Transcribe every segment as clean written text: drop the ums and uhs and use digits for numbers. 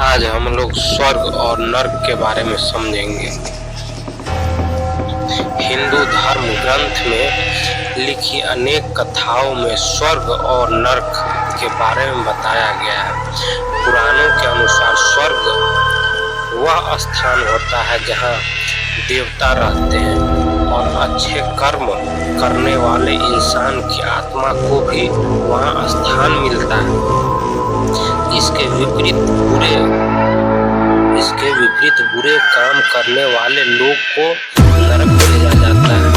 आज हम लोग स्वर्ग और नर्क के बारे में समझेंगे। हिंदू धर्म ग्रंथ में लिखी अनेक कथाओं में स्वर्ग और नर्क के बारे में बताया गया है। पुराणों के अनुसार स्वर्ग वह स्थान होता है जहाँ देवता रहते हैं और अच्छे कर्म करने वाले इंसान की आत्मा को भी वहाँ स्थान मिलता है। इसके विपरीत बुरे काम करने वाले लोग को नरक भेजा जाता है,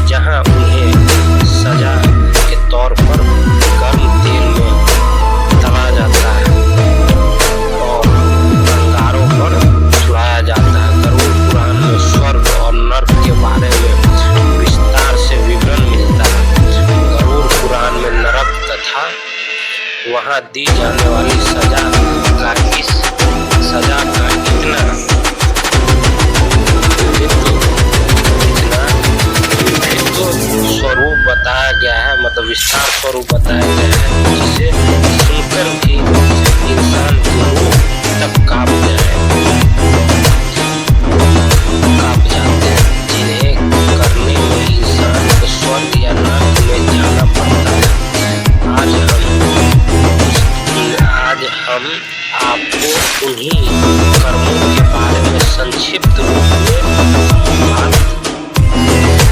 जहाँ उन्हें सजा के तौर पर गर्म तेल में तला जाता है और अंगारों पर सुलाया जाता है। गरुड़ पुराण में स्वर्ग और नर्क के बारे में विस्तार से विवरण मिलता है। गरुड़ पुराण में नरक तथा वहाँ दी जाने वाली सजा का इतना स्वरूप बताया गया है, मतलब विस्तार स्वरूप बताया गया है, जिसे सुनकर भी इंसान की रूह तक कांप जाते हैं। जिन्हें करने में इंसान को स्वर्ग या नर्क में जाना पड़ता है। आज हम आपको उन्हीं कर्मों के बारे में संक्षिप्त रूप में बात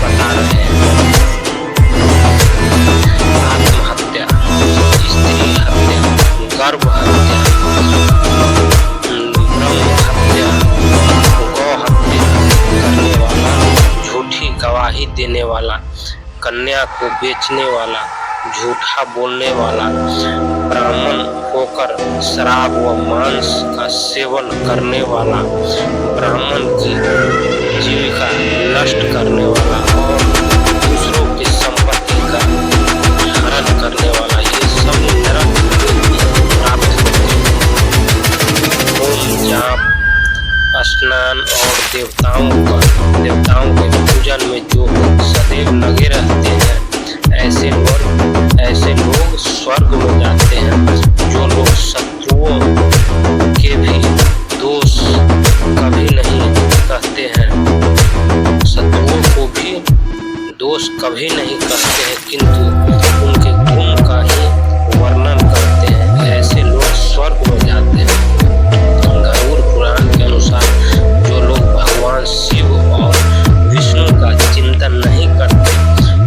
बता रहे हैं। आत्महत्या, स्त्री हत्या, गर्भ हत्या, ब्रह्म हत्या, गौ हत्या करने वाला, झूठी गवाही देने वाला, कन्या को बेचने वाला, झूठा बोलने वाला, ब्राह्मण होकर शराब व मांस का सेवन करने वाला, ब्राह्मण की जीविका नष्ट करने वाला और दूसरों की संपत्ति का हरण करने वाला, ये सब नरक प्राप्त होते हैं। होम, जाप, स्नान और देवताओं के पूजन में जो सदैव लगे रहते हैं, ऐसे लोग स्वर्ग में जाते हैं। जो लोग शत्रुओं के भी दोष कभी नहीं कहते हैं, शत्रुओं को भी दोष कभी नहीं कहते हैं, किंतु उनके गुण का ही वर्णन करते हैं, ऐसे लोग स्वर्ग में जाते हैं। गरुड़ पुराण के अनुसार जो लोग भगवान शिव और विष्णु का चिंतन नहीं करते,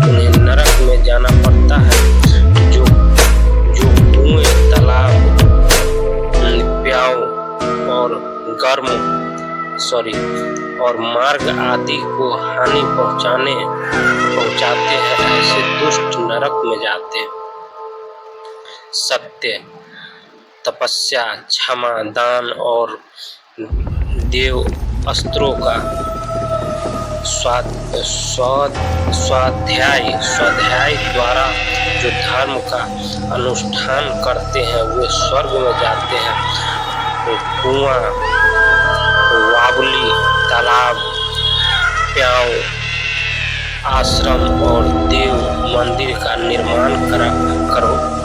उन्हें नरक में जाना पड़ता है। जो कुएं, तालाब, प्याऊ और मार्ग आदि को हानि पहुंचाते हैं, ऐसे दुष्ट नरक में जाते हैं। सत्य, तपस्या, क्षमा, दान और देव अस्त्रों का स्वाध्याय द्वारा जो धर्म का अनुष्ठान करते हैं, वे स्वर्ग में जाते हैं। कुआं, वावली, तालाब, प्याऊ, आश्रम और देव मंदिर का निर्माण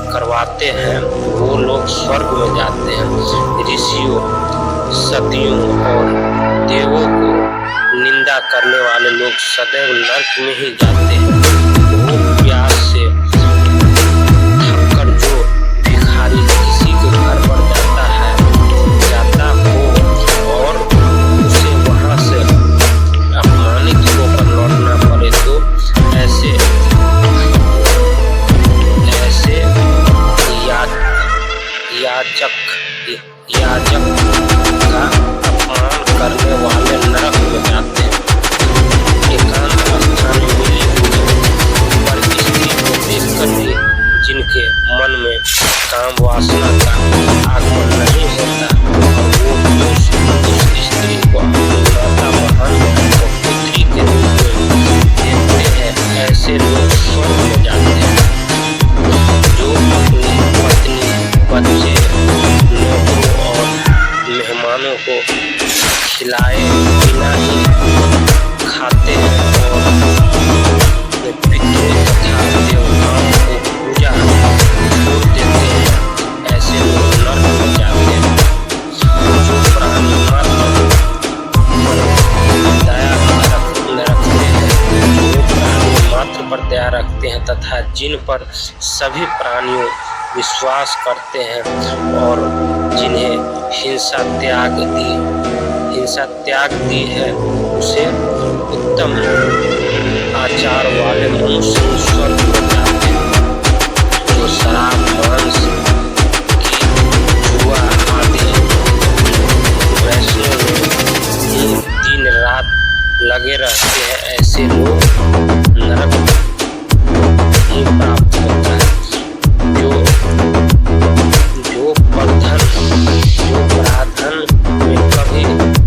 करवाते हैं, वो लोग स्वर्ग में जाते हैं। ऋषियों, सतियों और देवों को निंदा करने वाले लोग सदैव नर्क में ही जाते हैं। भूख प्यास से थककर जो भिखारी किसी के घर पर जाता हो और उसे वहां से अपमानित होकर लौटना पड़े, तो ऐसे याजक का अपमान करने वाले नरक में जाते हैं। एकांत स्थान में मिली पर स्त्री को देखकर भी जिनके मन में काम वासना का आगमन नहीं होता और वो उस स्त्री को अपनी माता, बहन और पुत्री के रूप में देखते हैं, ऐसे लोग स्वर्ग में जाते हैं। जो अपनी पत्नी, बच्चे, नौकरों और मेहमानों को खिलाए बिना ही खाते हैं और पितरों तथा देवताओं को पूजा छोड़ देते हैं, ऐसे लोग नर्क में जाते हैं। जिन पर सभी प्राणियों विश्वास करते हैं और जिन्हें हिंसा त्याग दी है, उसे उत्तम आचार वाले मनुष्य स्वर्ग में जाते हैं। जो शराब, मांस की जुआ आदि वैष्णव में दिन रात लगे रहते हैं, ऐसे लोग नरक ही प्राप्त होता है। जो पराधन में कभी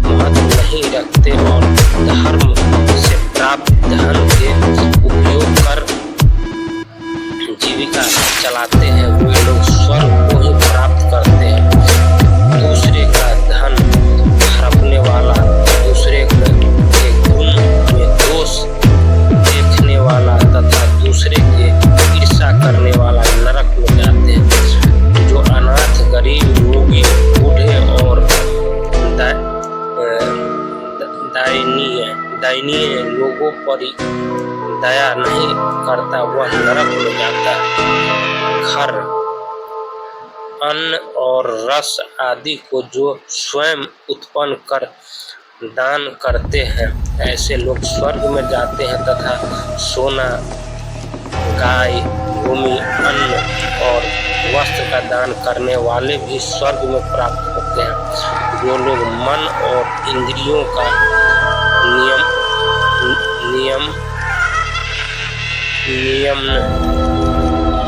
महत्व नहीं रखते और धर्म से प्राप्त धन के उपयोग कर जीविका चलाते हैं, वे लोग स्वर्ग को ही प्राप्त करते हैं। दूसरे का धन हड़पने वाला, दूसरे के गुण में दोष देखने वाला तथा दूसरे के ईर्ष्या करने वाला नरक में जाते हैं। जो अनाथ, गरीब, रोगी, बूढ़े और दयनीय लोगों पर दया नहीं करता, वह नरक में जाता है। घर, अन्न और रस आदि को जो स्वयं उत्पन्न कर दान करते हैं, ऐसे लोग स्वर्ग में जाते हैं तथा सोना, गाय, भूमि, अन्न और वस्त्र का दान करने वाले भी स्वर्ग में प्राप्त होते हैं। जो लोग मन और इंद्रियों का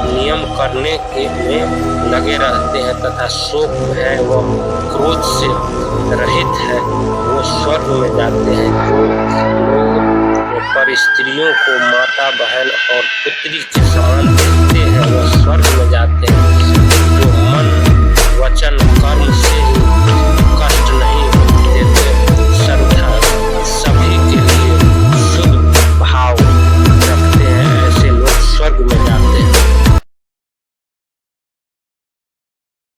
नियम करने के में लगे रहते हैं तथा शोक, भय व क्रोध से रहित है, वो स्वर्ग में जाते हैं। जो लोग पर स्त्रियों को माता, बहन और पुत्री के समान देखते हैं, वो स्वर्ग में जाते हैं।